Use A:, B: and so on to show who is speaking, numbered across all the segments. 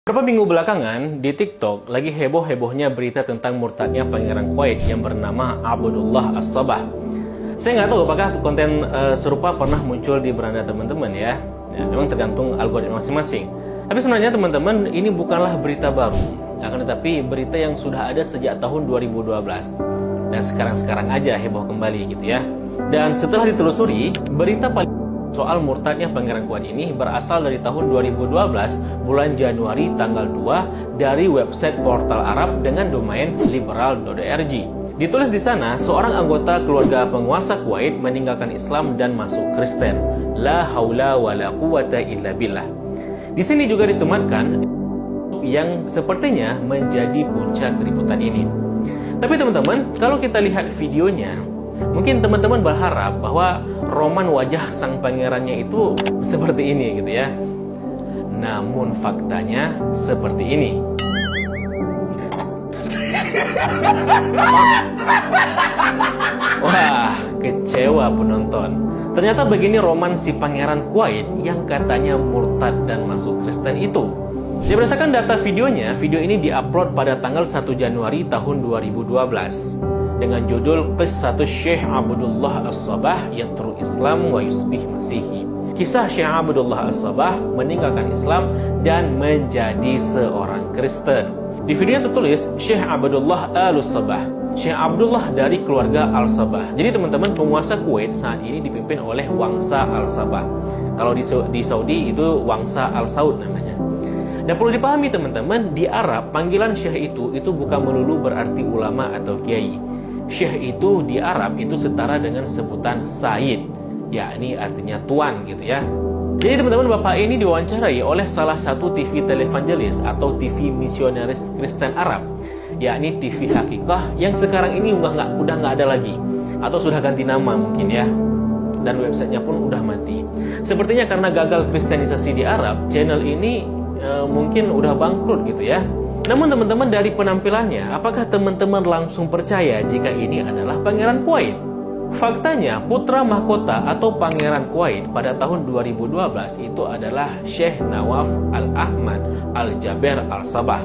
A: Beberapa minggu belakangan, di TikTok lagi heboh-hebohnya berita tentang murtadnya Pangeran Kuwait yang bernama Abdullah As-Sabah. Saya nggak tahu apakah konten serupa pernah muncul di beranda teman-teman ya. Memang tergantung algoritma masing-masing. Tapi sebenarnya teman-teman, ini bukanlah berita baru. Akan tetapi berita yang sudah ada sejak tahun 2012. Dan sekarang-sekarang aja heboh kembali gitu ya. Dan setelah ditelusuri, berita paling soal murtadnya Pangeran Kuwait ini berasal dari tahun 2012 bulan Januari tanggal 2 dari website portal Arab dengan domain liberal.org. Ditulis di sana, seorang anggota keluarga penguasa Kuwait meninggalkan Islam dan masuk Kristen. La haula wa la quwata illa billah. Di sini juga disematkan yang sepertinya menjadi puncak keributan ini. Tapi teman-teman, kalau kita lihat videonya, mungkin teman-teman berharap bahwa roman wajah sang pangerannya itu seperti ini gitu ya. Namun faktanya seperti ini. Wah, kecewa penonton. Ternyata begini roman si Pangeran Kuwait yang katanya murtad dan masuk Kristen itu. Berdasarkan data videonya, video ini diupload pada tanggal 1 Januari tahun 2012 dengan judul Qissah Syekh Abdullah As-Sabah yang terus Islam wa yusbih Masihi. Kisah Syekh Abdullah As-Sabah meninggalkan Islam dan menjadi seorang Kristen. Di video yang tertulis Syekh Abdullah Al-Sabah, Syekh Abdullah dari keluarga Al-Sabah. Jadi teman-teman, penguasa Kuwait saat ini dipimpin oleh Wangsa Al-Sabah. Kalau di Saudi itu Wangsa Al-Saud namanya. Dan perlu dipahami teman-teman, di Arab panggilan Syekh itu bukan melulu berarti ulama atau kiai. Syekh itu di Arab itu setara dengan sebutan Sayyid, yakni artinya tuan gitu ya. Jadi teman-teman, bapak ini diwawancarai oleh salah satu TV televangelis atau TV misionaris Kristen Arab, yakni TV Hakikah yang sekarang ini udah nggak ada lagi atau sudah ganti nama mungkin ya. Dan websitenya pun udah mati. Sepertinya karena gagal kristenisasi di Arab, channel ini mungkin udah bangkrut gitu ya. Namun teman-teman, dari penampilannya, apakah teman-teman langsung percaya jika ini adalah Pangeran Kuwait? Faktanya, putra mahkota atau Pangeran Kuwait pada tahun 2012 itu adalah Syekh Nawaf Al-Ahmad Al-Jaber Al-Sabah.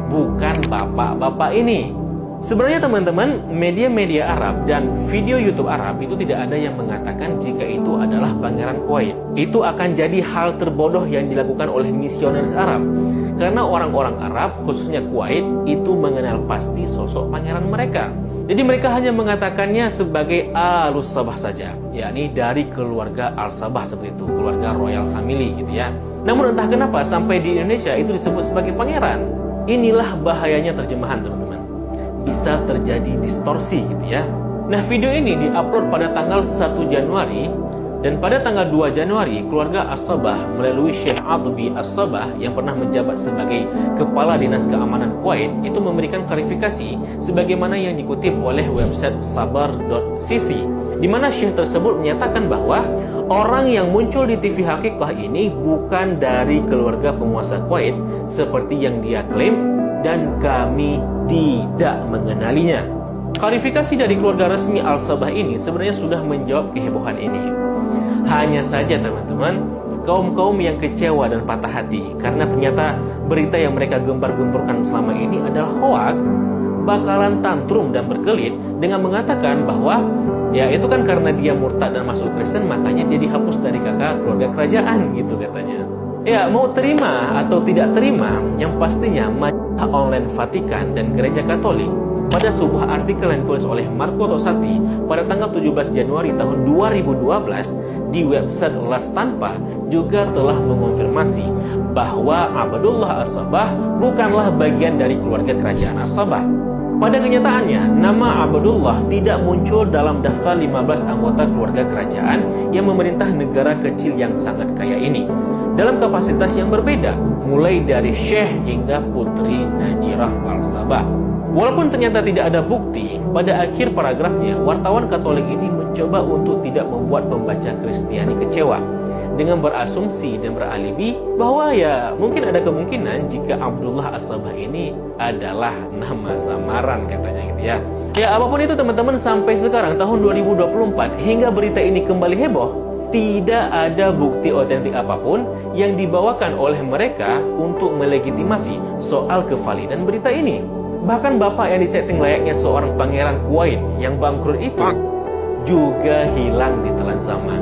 A: Bukan bapak-bapak ini. Sebenarnya teman-teman, media-media Arab dan video YouTube Arab itu tidak ada yang mengatakan jika itu adalah Pangeran Kuwait. Itu akan jadi hal terbodoh yang dilakukan oleh misionaris Arab. Karena orang-orang Arab, khususnya Kuwait, itu mengenal pasti sosok pangeran mereka. Jadi mereka hanya mengatakannya sebagai Al-Sabah saja, yakni dari keluarga Al-Sabah seperti itu, keluarga royal family gitu ya. Namun entah kenapa sampai di Indonesia itu disebut sebagai pangeran. Inilah bahayanya terjemahan teman-teman. Bisa terjadi distorsi gitu ya. Nah, video ini diupload pada tanggal 1 Januari dan pada tanggal 2 Januari keluarga As-Sabah melalui Syekh Abdi As-Sabah yang pernah menjabat sebagai Kepala Dinas Keamanan Kuwait itu memberikan klarifikasi sebagaimana yang dikutip oleh website sabar.cc, di mana Syekh tersebut menyatakan bahwa orang yang muncul di TV Hakikah ini bukan dari keluarga penguasa Kuwait seperti yang dia klaim dan kami tidak mengenalinya. Klarifikasi dari keluarga resmi Al-Sabah ini sebenarnya sudah menjawab kehebohan ini. Hanya saja teman-teman, kaum-kaum yang kecewa dan patah hati karena ternyata berita yang mereka gembar-gemburkan selama ini adalah hoax, bakalan tantrum dan berkelit dengan mengatakan bahwa ya itu kan karena dia murtad dan masuk Kristen makanya dia dihapus dari kakak keluarga kerajaan gitu katanya. Ya, mau terima atau tidak terima, yang pastinya majalah online Vatikan dan Gereja Katolik pada sebuah artikel yang ditulis oleh Marco Rosati pada tanggal 17 Januari tahun 2012 di website Las Tanpa juga telah mengonfirmasi bahwa Abdullah As-Sabah bukanlah bagian dari keluarga kerajaan As-Sabah. Pada kenyataannya, nama Abdullah tidak muncul dalam daftar 15 anggota keluarga kerajaan yang memerintah negara kecil yang sangat kaya ini dalam kapasitas yang berbeda, mulai dari Syekh hingga Putri Najirah Al-Sabah. Walaupun ternyata tidak ada bukti, pada akhir paragrafnya, wartawan Katolik ini mencoba untuk tidak membuat pembaca Kristiani kecewa dengan berasumsi dan beralibi bahwa ya mungkin ada kemungkinan jika Abdullah As-Sabah ini adalah nama samaran katanya gitu ya. Ya apapun itu teman-teman, sampai sekarang tahun 2024 hingga berita ini kembali heboh, Tidak ada bukti otentik apapun yang dibawakan oleh mereka untuk melegitimasi soal kevalidan berita ini. Bahkan bapak yang disetting layaknya seorang pangeran Kuwait yang bangkrut itu juga hilang di telan zaman.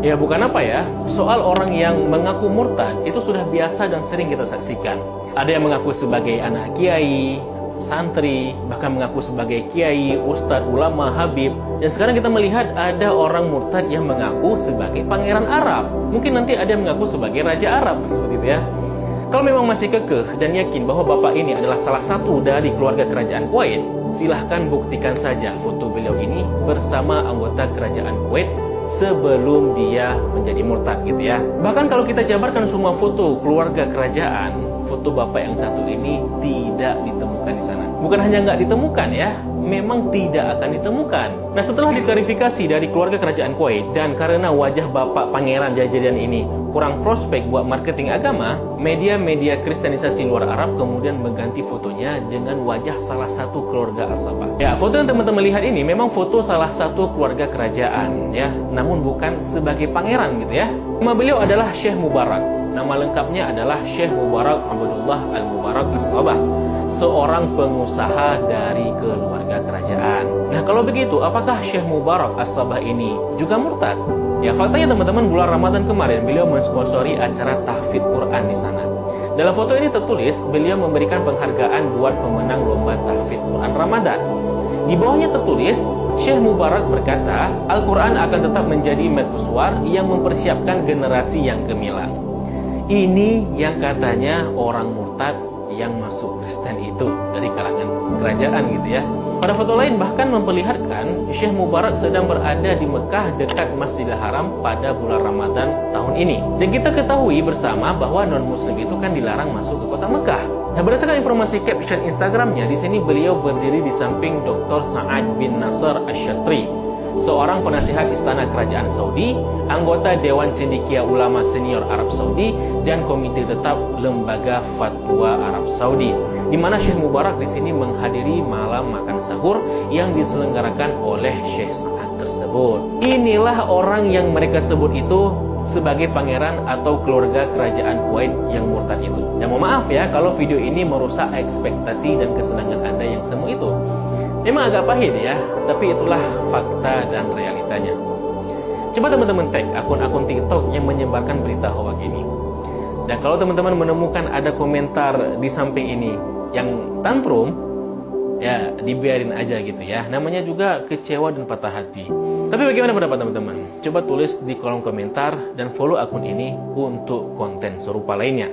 A: Ya bukan apa ya, soal orang yang mengaku murtad itu sudah biasa dan sering kita saksikan. Ada yang mengaku sebagai anak kiai, santri, bahkan mengaku sebagai kiai, ustadz, ulama, habib. Dan sekarang kita melihat ada orang murtad yang mengaku sebagai pangeran Arab. Mungkin nanti ada yang mengaku sebagai raja Arab, seperti itu ya. Kalau memang masih kekeh dan yakin bahwa bapak ini adalah salah satu dari keluarga kerajaan Kuwait, silahkan buktikan saja foto beliau ini bersama anggota kerajaan Kuwait sebelum dia menjadi murtad gitu ya. Bahkan kalau kita jabarkan semua foto keluarga kerajaan, foto bapak yang satu ini tidak ditemukan di sana. Bukan hanya nggak ditemukan ya, memang tidak akan ditemukan. Nah setelah diklarifikasi dari keluarga kerajaan Kuwait dan karena wajah bapak pangeran Jajarian ini kurang prospek buat marketing agama, media-media kristenisasi luar Arab kemudian mengganti fotonya dengan wajah salah satu keluarga As-Sabah. Ya, foto yang teman-teman lihat ini memang foto salah satu keluarga kerajaan ya, namun bukan sebagai pangeran gitu ya. Nama beliau adalah Syekh Mubarak. Nama lengkapnya adalah Syekh Mubarak Abdullah Al-Mubarak As-Sabah, seorang pengusaha dari keluarga kerajaan. Nah kalau begitu, apakah Syekh Mubarak As-Sabah ini juga murtad? Ya faktanya teman-teman, bulan Ramadan kemarin beliau mensponsori acara tahfidz Quran di sana. Dalam foto ini tertulis beliau memberikan penghargaan buat pemenang lomba tahfidz Quran Ramadan. Di bawahnya tertulis Syekh Mubarak berkata, Al-Quran akan tetap menjadi mercusuar yang mempersiapkan generasi yang gemilang. Ini yang katanya orang murtad yang masuk Kristen itu dari kalangan kerajaan gitu ya. Pada foto lain bahkan memperlihatkan Syekh Mubarak sedang berada di Mekah dekat Masjidil Haram pada bulan Ramadan tahun ini. Dan kita ketahui bersama bahwa non-muslim itu kan dilarang masuk ke kota Mekah. Nah, berdasarkan informasi caption Instagramnya, di sini beliau berdiri di samping Dr. Sa'ad bin Nasr Asy-Syatri, seorang penasihat istana kerajaan Saudi, anggota Dewan Cendekia Ulama Senior Arab Saudi, dan komite tetap Lembaga Fatwa Arab Saudi, di mana Syekh Mubarak di sini menghadiri malam makan sahur yang diselenggarakan oleh Syekh Sa'ad tersebut. Inilah orang yang mereka sebut itu sebagai pangeran atau keluarga kerajaan Kuwait yang murtad itu. Dan mohon maaf ya kalau video ini merusak ekspektasi dan kesenangan Anda yang semu itu. Memang agak pahit ya, tapi itulah fakta dan realitanya. Coba teman-teman tag akun-akun TikTok yang menyebarkan berita hoax ini. Dan kalau teman-teman menemukan ada komentar di samping ini yang tantrum, ya dibiarin aja gitu ya. Namanya juga kecewa dan patah hati. Tapi bagaimana pendapat teman-teman? Coba tulis di kolom komentar dan follow akun ini untuk konten serupa lainnya.